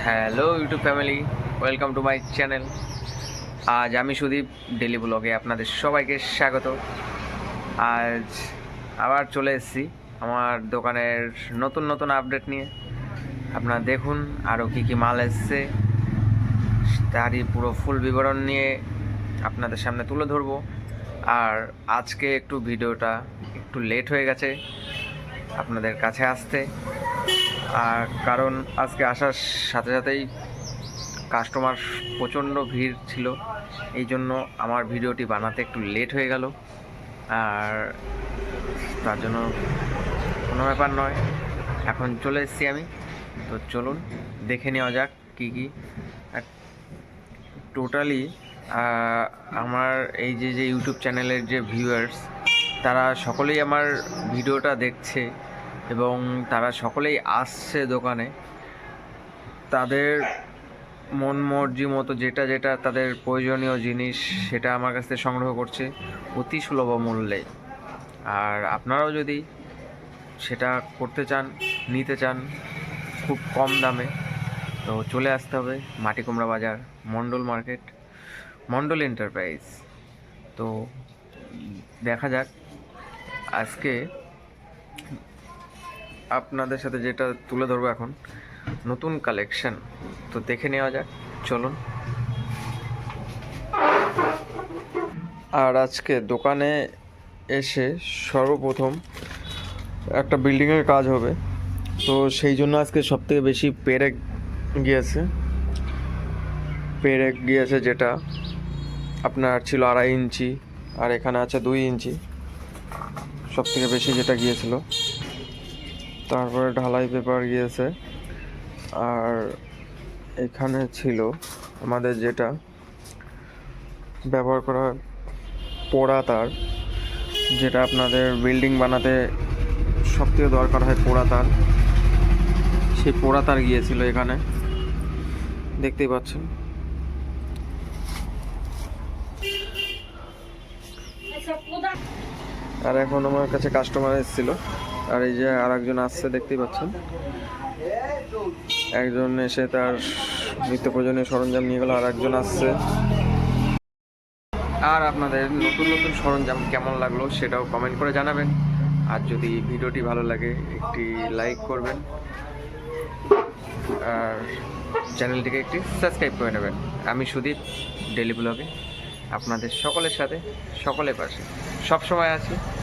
Hello YouTube family, welcome to my channel. আজ আমি Sudip daily ব্লগে আপনাদের সবাইকে স্বাগত। আজ আবার চলে এসেছি আমার দোকানের নতুন নতুন আপডেট নিয়ে। আপনারা দেখুন আরও কী কী মাল এসছে, তারই পুরো ফুল বিবরণ নিয়ে আপনাদের সামনে তুলে ধরবো। আর আজকে একটু ভিডিওটা একটু লেট হয়ে গেছে আপনাদের কাছে আসতে, আর কারণ আজকে আসার সাথে সাথেই কাস্টমার প্রচণ্ড ভিড় ছিল, এই জন্য আমার ভিডিওটি বানাতে একটু লেট হয়ে গেল। আর তার জন্য কোনো ব্যাপার নয়, এখন চলে এসেছি আমি। তো চলুন দেখে নেওয়া যাক কী কী। টোটালি আমার এই যে ইউটিউব চ্যানেলের যে ভিউয়ার্স, তারা সকলেই আমার ভিডিওটা দেখছে এবং তারা সকলেই আসছে দোকানে। তাদের মন মর্জি মতো যেটা যেটা তাদের প্রয়োজনীয় জিনিস সেটা আমার কাছ থেকে সংগ্রহ করছে অতি সুলভ মূল্যে। আর আপনারাও যদি সেটা করতে চান, নিতে চান খুব কম দামে, তো চলে আসতে হবে মাটিকুমড়া বাজার, মণ্ডল মার্কেট, মণ্ডল এন্টারপ্রাইজ। তো দেখা যাক আজকে আপনাদের সাথে যেটা তুলে ধরবো এখন নতুন কালেকশন, তো দেখে নেওয়া যাক, চলুন। আর আজকে দোকানে এসে সর্বপ্রথম একটা বিল্ডিংয়ের কাজ হবে, তো সেই জন্য আজকে সবথেকে বেশি পেরেক গিয়েছে, যেটা আপনার ছিল 2.5 ইঞ্চি, আর এখানে আছে 2 ইঞ্চি, সবথেকে বেশি যেটা গিয়েছিল। তারপরে ঢালাই পেপার গিয়েছে, আর এখানে ছিল আমাদের যেটা ব্যবহার করা পোড়া তার, যেটা আপনাদের বিল্ডিং বানাতে সবথেকে দরকার হয় পোড়া তার, সেই পোড়া তার গিয়েছিল এখানে, দেখতেই পাচ্ছেন। আর এখন আমার কাছে কাস্টমার এসেছিল, আর এই যে আর একজন আসছে, দেখতেই পাচ্ছেন। একজন এসে তার নিত্য প্রয়োজনীয় সরঞ্জাম নিয়ে গেল, আর একজন আসছে। আর আপনাদের নতুন নতুন সরঞ্জাম কেমন লাগলো সেটাও কমেন্ট করে জানাবেন। আর যদি ভিডিওটি ভালো লাগে একটি লাইক করবেন, আর চ্যানেলটিকে একটি সাবস্ক্রাইব করে নেবেন। আমি সুদীপ ডেলি ব্লগে আপনাদের সকলের সাথে, সকলের পাশে সবসময় আছি।